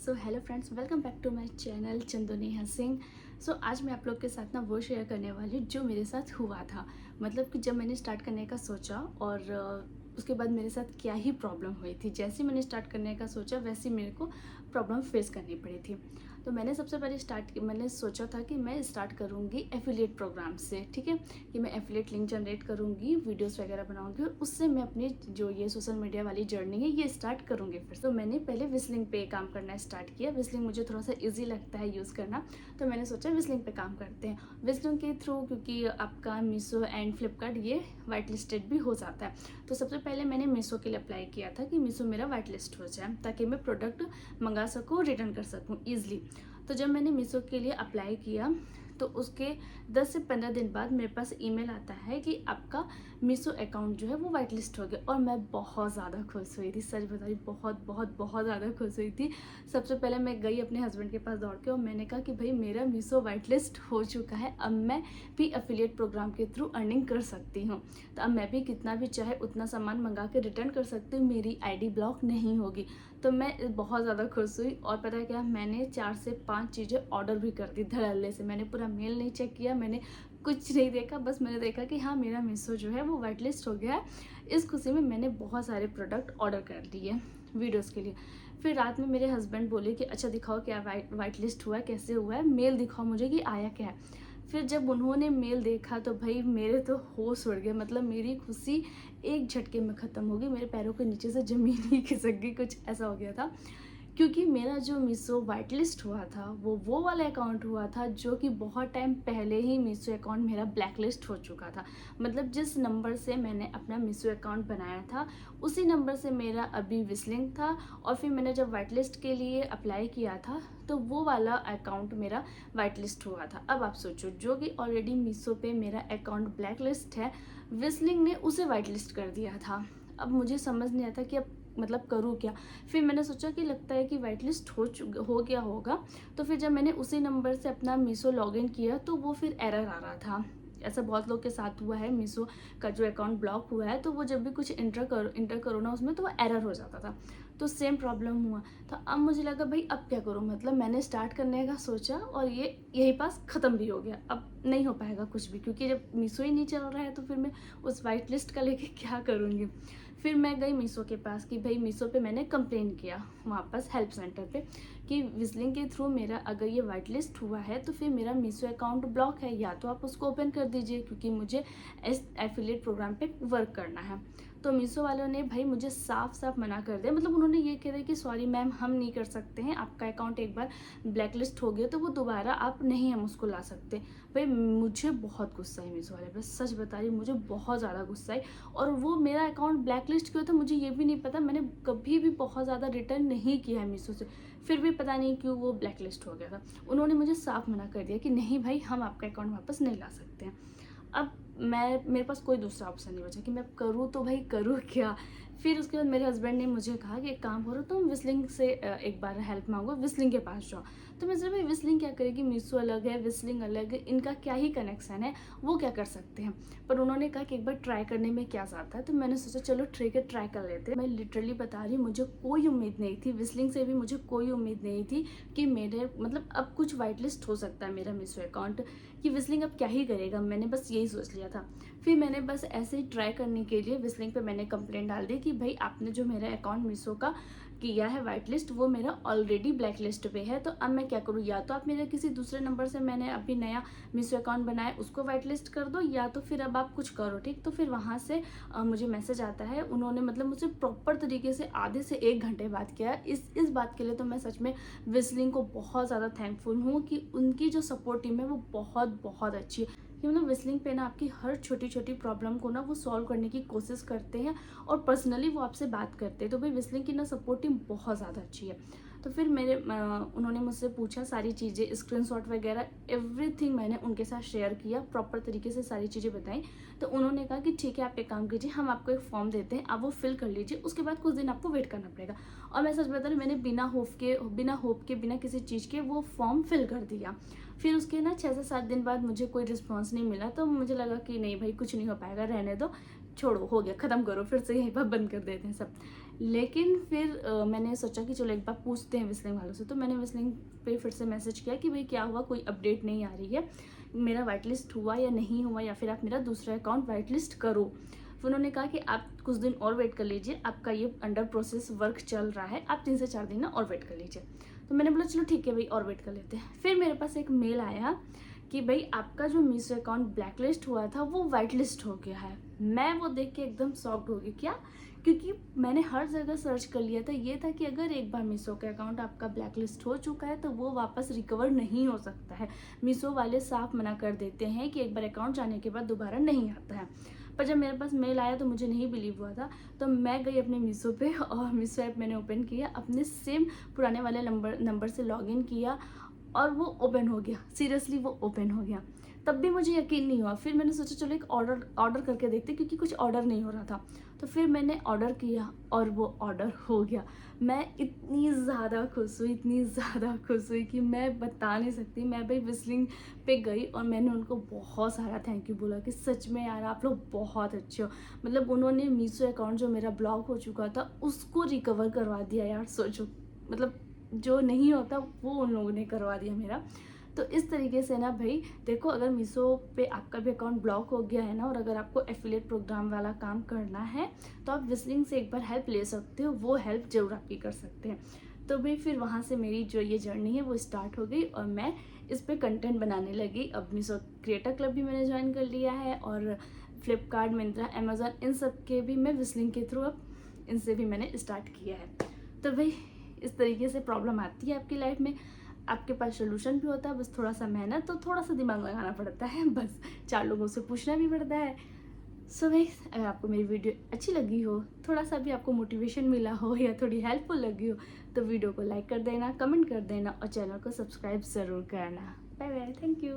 So hello friends, welcome back to my channel Chandu Neha Singh. So आज मैं आप लोग के साथ ना वो शेयर करने वाली हूँ जो मेरे साथ हुआ था। मतलब कि जब मैंने स्टार्ट करने का सोचा और उसके बाद मेरे साथ क्या ही प्रॉब्लम हुई थी। जैसे मैंने स्टार्ट करने का सोचा वैसे मेरे को प्रॉब्लम फेस करनी पड़ी थी। तो मैंने सबसे पहले मैंने सोचा था कि मैं स्टार्ट करूँगी एफिलिएट प्रोग्राम से। ठीक है, कि मैं एफिलिएट लिंक जनरेट करूँगी, वीडियोस वगैरह बनाऊँगी और उससे मैं अपनी जो ये सोशल मीडिया वाली जर्नी है ये स्टार्ट करूँगी। फिर तो मैंने पहले विस्लिंग पे काम करना स्टार्ट किया। विस्लिंग मुझे थोड़ा सा ईजी लगता है यूज़ करना, तो मैंने सोचा विस्लिंग पे काम करते हैं। विस्लिंग के थ्रू क्योंकि आपका मीशो एंड फ्लिपकार्ट ये वाइट लिस्टेड भी हो जाता है, तो सबसे पहले मैंने मीशो के लिए अप्लाई किया था कि मीशो मेरा वाइट लिस्ट हो जाए ताकि मैं प्रोडक्ट मंगा सकूँ, रिटर्न कर सकूँ ईजिली। तो जब मैंने मीशो के लिए अप्लाई किया तो उसके 10 से 15 दिन बाद मेरे पास ईमेल आता है कि आपका मीशो अकाउंट जो है वो वाइट लिस्ट हो गया। और मैं बहुत ज़्यादा खुश हुई थी, सच बता रही, बहुत बहुत बहुत ज़्यादा खुश हुई थी। सबसे पहले मैं गई अपने हस्बैंड के पास दौड़ के और मैंने कहा कि भाई मेरा मीशो वाइट लिस्ट हो चुका है, अब मैं भी एफिलिएट प्रोग्राम के थ्रू अर्निंग कर सकती हूँ। तो अब मैं भी कितना भी चाहे उतना सामान मंगा के रिटर्न कर सकती हूँ, मेरी आईडी ब्लॉक नहीं होगी। तो मैं बहुत ज़्यादा खुश हुई। और पता है क्या, मैंने 4 से 5 चीज़ें ऑर्डर भी कर दी धड़ल्ले से। मैंने पूरा मेल नहीं चेक किया, मैंने कुछ नहीं देखा, बस मैंने देखा कि हाँ मेरा मीशो जो है वो वाइट लिस्ट हो गया है। इस खुशी में मैंने बहुत सारे प्रोडक्ट ऑर्डर कर लिए वीडियोस के लिए। फिर रात में मेरे हस्बैंड बोले कि अच्छा दिखाओ क्या वाइट लिस्ट हुआ है, कैसे हुआ है, मेल दिखाओ मुझे कि आया क्या है। फिर जब उन्होंने मेल देखा तो भाई मेरे तो होश उड़ गए। मतलब मेरी खुशी एक झटके में ख़त्म हो गई, मेरे पैरों के नीचे से ज़मीन ही खिसक गई, कुछ ऐसा हो गया था। क्योंकि मेरा जो मीशो वाइट लिस्ट हुआ था वो वाला अकाउंट हुआ था जो कि बहुत टाइम पहले ही मीशो अकाउंट मेरा ब्लैक लिस्ट हो चुका था। मतलब जिस नंबर से मैंने अपना मीशो अकाउंट बनाया था उसी नंबर से मेरा अभी विस्लिंग था। और फिर मैंने जब वाइट लिस्ट के लिए अप्लाई किया था तो वो वाला अकाउंट मेरा वाइट लिस्ट हुआ था। अब आप सोचो, जो कि ऑलरेडी मीशो पे मेरा अकाउंट ब्लैक लिस्ट है, विस्लिंग ने उसे वाइट लिस्ट कर दिया था। अब मुझे समझ नहीं आता कि अब मतलब करूँ क्या। फिर मैंने सोचा कि लगता है कि वाइट लिस्ट हो गया होगा। तो फिर जब मैंने उसी नंबर से अपना मीशो लॉगिन किया तो वो फिर एरर आ रहा था। ऐसा बहुत लोग के साथ हुआ है, मीशो का जो अकाउंट ब्लॉक हुआ है तो वो जब भी कुछ इंटर करो ना उसमें तो वो एरर हो जाता था। तो सेम प्रॉब्लम हुआ। तो अब मुझे लगा भाई अब क्या करूँ। मतलब मैंने स्टार्ट करने का सोचा और ये यही पास ख़त्म भी हो गया। अब नहीं हो पाएगा कुछ भी, क्योंकि जब मीशो ही नहीं चल रहा है तो फिर मैं उस वाइट लिस्ट का लेके क्या करूँगी। फिर मैं गई मीशो के पास कि भाई मीशो पे मैंने कंप्लेन किया वापस हेल्प सेंटर पे कि विस्लिंग के थ्रू मेरा अगर ये वाइट लिस्ट हुआ है तो फिर मेरा मीशो अकाउंट ब्लॉक है, या तो आप उसको ओपन कर दीजिए क्योंकि मुझे इस एफिलिएट प्रोग्राम पे वर्क करना है। तो मीशो वालों ने भाई मुझे साफ साफ मना कर दिया। मतलब उन्होंने ये कह दिया कि सॉरी मैम, हम नहीं कर सकते हैं, आपका अकाउंट एक बार ब्लैक लिस्ट हो गया तो वो दोबारा आप नहीं हम उसको ला सकते। भाई मुझे बहुत गुस्सा है मीशो वाले पे, सच बता रही, मुझे बहुत ज़्यादा गुस्सा है। और वो मेरा अकाउंट ब्लैक लिस्ट क्यों था मुझे ये भी नहीं पता। मैंने कभी भी बहुत ज़्यादा रिटर्न नहीं किया है मीशो से, फिर भी पता नहीं क्यों वो ब्लैक लिस्ट हो गया था। उन्होंने मुझे साफ मना कर दिया कि नहीं भाई, हम आपका अकाउंट वापस नहीं ला सकते हैं। अब मेरे पास कोई दूसरा ऑप्शन नहीं बचा कि मैं करूँ तो भाई करूँ क्या। फिर उसके बाद मेरे हस्बैंड ने मुझे कहा कि एक काम करो, तुम विस्लिंग से एक बार हेल्प मांगो, विस्लिंग के पास जाओ। तो मैं सोचा भाई विस्लिंग क्या करेगी, मीशो अलग है, विस्लिंग अलग है, इनका क्या ही कनेक्शन है, वो क्या कर सकते हैं। पर उन्होंने कहा कि एक बार ट्राई करने में क्या जाता है, तो मैंने सोचा चलो ठीक है, ट्राई कर लेते हैं। मैं लिटरली बता रही, मुझे कोई उम्मीद नहीं थी, विस्लिंग से भी मुझे कोई उम्मीद नहीं थी कि मेरे मतलब अब कुछ वाइट लिस्ट हो सकता है मेरा मीशो अकाउंट, कि विस्लिंग अब क्या ही करेगा। मैंने बस यही सोच लिया था। फिर मैंने बस ऐसे ही ट्राई करने के लिए विस्लिंग पे मैंने कंप्लेंट डाल दी कि भाई आपने जो मेरा अकाउंट मीशो का किया है वाइट लिस्ट वो मेरा ऑलरेडी ब्लैक लिस्ट पे है। तो अब मैं क्या करूँ, या तो आप मेरे किसी दूसरे नंबर से मैंने अभी नया मीशो अकाउंट बनाया उसको वाइट लिस्ट कर दो, या तो फिर अब आप कुछ करो। ठीक, तो फिर वहाँ से मुझे मैसेज आता है। उन्होंने मतलब मुझसे प्रॉपर तरीके से आधे से 1 घंटे बात किया। इस बात के लिए तो मैं सच में विस्लिंग को बहुत ज़्यादा थैंकफुल हूँ कि उनकी जो सपोर्ट टीम है वो बहुत बहुत अच्छी है। कि मतलब विस्लिंग पे ना आपकी हर छोटी छोटी प्रॉब्लम को ना वो सॉल्व करने की कोशिश करते हैं और पर्सनली वो आपसे बात करते हैं। तो भाई विस्लिंग की ना सपोर्ट टीम बहुत ज़्यादा अच्छी है। तो फिर उन्होंने मुझसे पूछा सारी चीज़ें, स्क्रीनशॉट वगैरह एवरीथिंग मैंने उनके साथ शेयर किया, प्रॉपर तरीके से सारी चीज़ें बताई। तो उन्होंने कहा कि ठीक है, आप एक काम कीजिए, हम आपको एक फॉर्म देते हैं, आप वो फिल कर लीजिए, उसके बाद कुछ दिन आपको वेट करना पड़ेगा। और मैं सच बता रही, मैंने बिना किसी चीज़ के वो फॉर्म फिल कर दिया। फिर उसके ना 6 से 7 दिन बाद मुझे कोई रिस्पॉन्स नहीं मिला। तो मुझे लगा कि नहीं भाई कुछ नहीं हो पाएगा, रहने दो, छोड़ो, हो गया, ख़त्म करो, फिर से यहीं पर बंद कर देते हैं सब। लेकिन फिर मैंने सोचा कि चलो एक बार पूछते हैं विस्लिंग वालों से। तो मैंने विस्लिंग पे फिर से मैसेज किया कि भाई क्या हुआ, कोई अपडेट नहीं आ रही है, मेरा वाइट लिस्ट हुआ या नहीं हुआ, या फिर आप मेरा दूसरा अकाउंट वाइट लिस्ट करो। फिर उन्होंने कहा कि आप कुछ दिन और वेट कर लीजिए, आपका ये अंडर प्रोसेस वर्क चल रहा है, आप 3 से 4 दिन ना और वेट कर लीजिए। तो मैंने बोला चलो ठीक है भाई, और वेट कर लेते हैं। फिर मेरे पास एक मेल आया कि भाई आपका जो मीशो अकाउंट ब्लैक लिस्ट हुआ था वो वाइट लिस्ट हो गया है। मैं वो देख के एकदम शॉक्ड हो गई। क्या? क्योंकि मैंने हर जगह सर्च कर लिया था, ये था कि अगर एक बार मीशो का अकाउंट आपका ब्लैक लिस्ट हो चुका है तो वो वापस रिकवर नहीं हो सकता है। मीशो वाले साफ मना कर देते हैं कि एक बार अकाउंट जाने के बाद दोबारा नहीं आता है। पर जब मेरे पास मेल आया तो मुझे नहीं बिलीव हुआ था। तो मैं गई अपने मीशो पे और मीशो ऐप मैंने ओपन किया, अपने सेम पुराने वाले नंबर से लॉगिन किया और वो ओपन हो गया। सीरियसली वो ओपन हो गया। तब भी मुझे यकीन नहीं हुआ। फिर मैंने सोचा चलो एक ऑर्डर करके देखते, क्योंकि कुछ ऑर्डर नहीं हो रहा था। तो फिर मैंने ऑर्डर किया और वो ऑर्डर हो गया। मैं इतनी ज़्यादा खुश हुई, इतनी ज़्यादा खुश हुई कि मैं बता नहीं सकती। मैं भाई विस्लिंग पे गई और मैंने उनको बहुत सारा थैंक यू बोला कि सच में यार आप लोग बहुत अच्छे हो। मतलब उन्होंने मीशो अकाउंट जो मेरा ब्लॉक हो चुका था उसको रिकवर करवा दिया यार, सोचो। मतलब जो नहीं होता वो उन लोगों ने करवा दिया मेरा। तो इस तरीके से ना भाई देखो, अगर मीशो पे आपका भी अकाउंट ब्लॉक हो गया है ना, और अगर आपको एफिलिएट प्रोग्राम वाला काम करना है तो आप विस्लिंग से एक बार हेल्प ले सकते हो, वो हेल्प ज़रूर आपकी कर सकते हैं। तो भाई फिर वहाँ से मेरी जो ये जर्नी है वो स्टार्ट हो गई और मैं इस पर कंटेंट बनाने लगी। अब मीशो क्रिएटर क्लब भी मैंने ज्वाइन कर लिया है और फ्लिपकार्ट, मिंत्रा, अमेज़ॉन, इन सब के भी मैं विस्लिंग के थ्रू अब इनसे भी मैंने स्टार्ट किया है। तो भाई इस तरीके से प्रॉब्लम आती है आपकी लाइफ में, आपके पास सोल्यूशन भी होता है, बस थोड़ा सा मेहनत तो थोड़ा सा दिमाग लगाना पड़ता है, बस 4 लोगों से पूछना भी पड़ता है। सो भाई अगर आपको मेरी वीडियो अच्छी लगी हो, थोड़ा सा भी आपको मोटिवेशन मिला हो या थोड़ी हेल्पफुल लगी हो तो वीडियो को लाइक कर देना, कमेंट कर देना और चैनल को सब्सक्राइब ज़रूर करना। Bye bye, thank you.